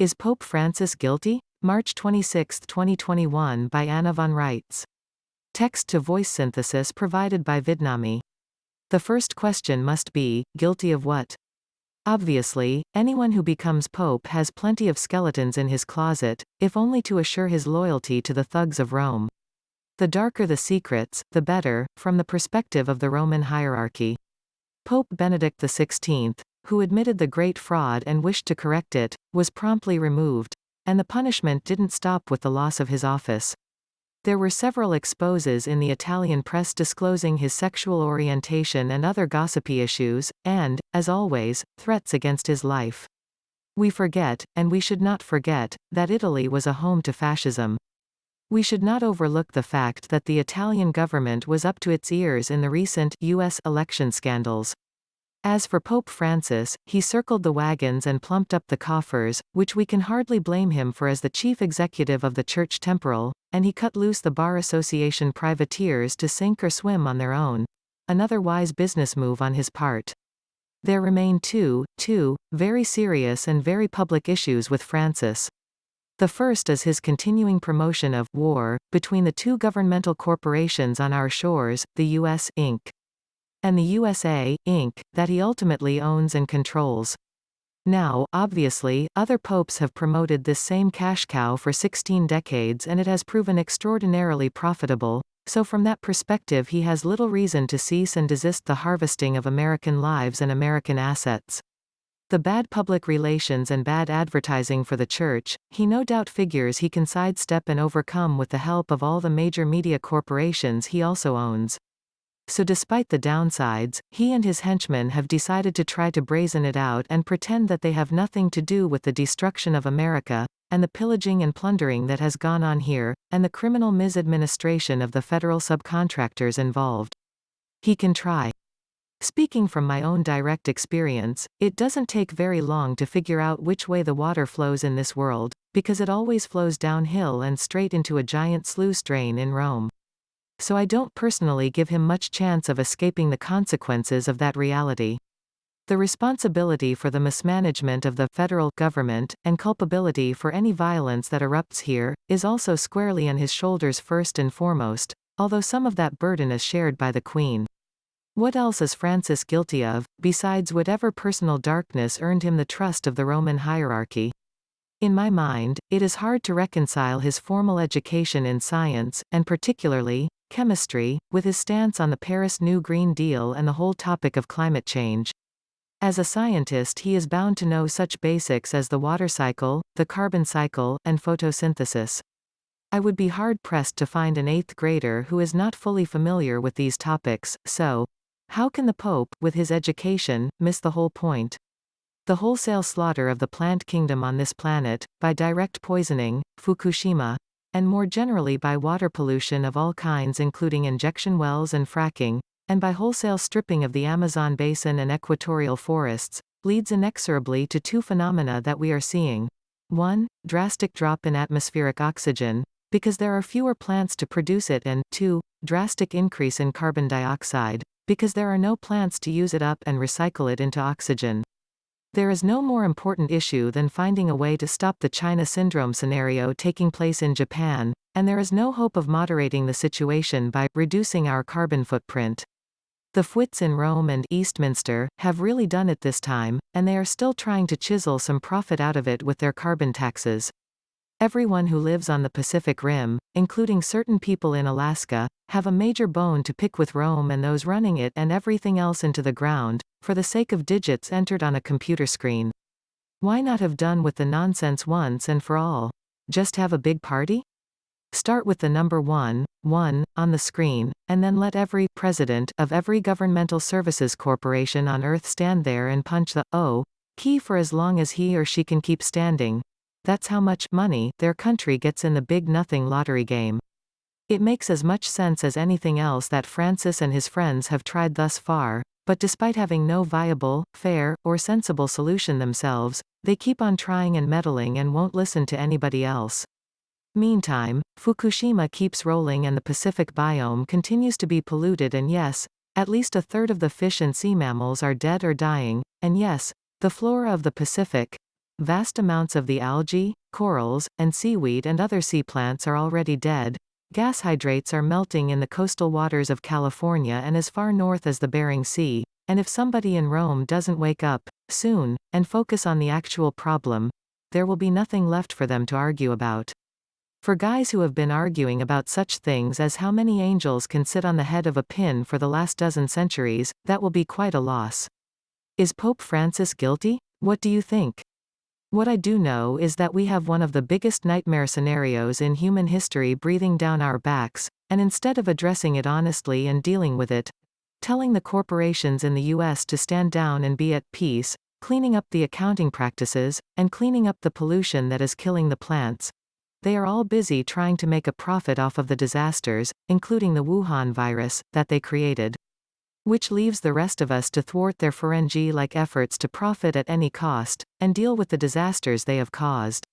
Is Pope Francis guilty? March 26, 2021 by Anna von Reitz. Text-to-voice synthesis provided by Vidnami. The first question must be, guilty of what? Obviously, anyone who becomes pope has plenty of skeletons in his closet, if only to assure his loyalty to the thugs of Rome. The darker the secrets, the better, from the perspective of the Roman hierarchy. Pope Benedict XVI, who admitted the great fraud and wished to correct it, was promptly removed, and the punishment didn't stop with the loss of his office. There were several exposes in the Italian press disclosing his sexual orientation and other gossipy issues, and, as always, threats against his life. We forget, and we should not forget, that Italy was a home to fascism. We should not overlook the fact that the Italian government was up to its ears in the recent U.S. election scandals. As for Pope Francis, he circled the wagons and plumped up the coffers, which we can hardly blame him for as the chief executive of the Church Temporal, and he cut loose the Bar Association privateers to sink or swim on their own. Another wise business move on his part. There remain two very serious and very public issues with Francis. The first is his continuing promotion of war between the two governmental corporations on our shores, the U.S. Inc. and the USA, Inc., that he ultimately owns and controls. Now, obviously, other popes have promoted this same cash cow for 16 decades and it has proven extraordinarily profitable, so from that perspective he has little reason to cease and desist the harvesting of American lives and American assets. The bad public relations and bad advertising for the church, he no doubt figures he can sidestep and overcome with the help of all the major media corporations he also owns. So despite the downsides, he and his henchmen have decided to try to brazen it out and pretend that they have nothing to do with the destruction of America, and the pillaging and plundering that has gone on here, and the criminal misadministration of the federal subcontractors involved. He can try. Speaking from my own direct experience, it doesn't take very long to figure out which way the water flows in this world, because it always flows downhill and straight into a giant sluice drain in Rome. So I don't personally give him much chance of escaping the consequences of that reality. The responsibility for the mismanagement of the federal government, and culpability for any violence that erupts here, is also squarely on his shoulders first and foremost, although some of that burden is shared by the Queen. What else is Francis guilty of, besides whatever personal darkness earned him the trust of the Roman hierarchy? In my mind, it is hard to reconcile his formal education in science, and particularly, chemistry, with his stance on the Paris New Green Deal and the whole topic of climate change. As a scientist he is bound to know such basics as the water cycle, the carbon cycle, and photosynthesis. I would be hard-pressed to find an 8th grader who is not fully familiar with these topics, so how can the Pope, with his education, miss the whole point? The wholesale slaughter of the plant kingdom on this planet, by direct poisoning, Fukushima, and more generally by water pollution of all kinds including injection wells and fracking, and by wholesale stripping of the Amazon basin and equatorial forests, leads inexorably to two phenomena that we are seeing. 1. Drastic drop in atmospheric oxygen, because there are fewer plants to produce it, and 2. Drastic increase in carbon dioxide, because there are no plants to use it up and recycle it into oxygen. There is no more important issue than finding a way to stop the China syndrome scenario taking place in Japan, and there is no hope of moderating the situation by reducing our carbon footprint. The Fwits in Rome and Eastminster have really done it this time, and they are still trying to chisel some profit out of it with their carbon taxes. Everyone who lives on the Pacific Rim, including certain people in Alaska, have a major bone to pick with Rome and those running it and everything else into the ground, for the sake of digits entered on a computer screen. Why not have done with the nonsense once and for all? Just have a big party? Start with the number 1 on the screen, and then let every president of every governmental services corporation on Earth stand there and punch the O key for as long as he or she can keep standing. That's how much money their country gets in the big nothing lottery game. It makes as much sense as anything else that Francis and his friends have tried thus far, but despite having no viable, fair, or sensible solution themselves, they keep on trying and meddling and won't listen to anybody else. Meantime, Fukushima keeps rolling and the Pacific biome continues to be polluted, and yes, at least a third of the fish and sea mammals are dead or dying, and yes, the flora of the Pacific, Vast amounts of the algae, corals, and seaweed and other sea plants are already dead. Gas hydrates are melting in the coastal waters of California and as far north as the Bering Sea, and if somebody in Rome doesn't wake up, soon, and focus on the actual problem, there will be nothing left for them to argue about. For guys who have been arguing about such things as how many angels can sit on the head of a pin for the last dozen centuries, that will be quite a loss. Is Pope Francis guilty? What do you think? What I do know is that we have one of the biggest nightmare scenarios in human history breathing down our backs, and instead of addressing it honestly and dealing with it, telling the corporations in the US to stand down and be at peace, cleaning up the accounting practices, and cleaning up the pollution that is killing the plants, they are all busy trying to make a profit off of the disasters, including the Wuhan virus, that they created. Which leaves the rest of us to thwart their Ferengi-like efforts to profit at any cost, and deal with the disasters they have caused.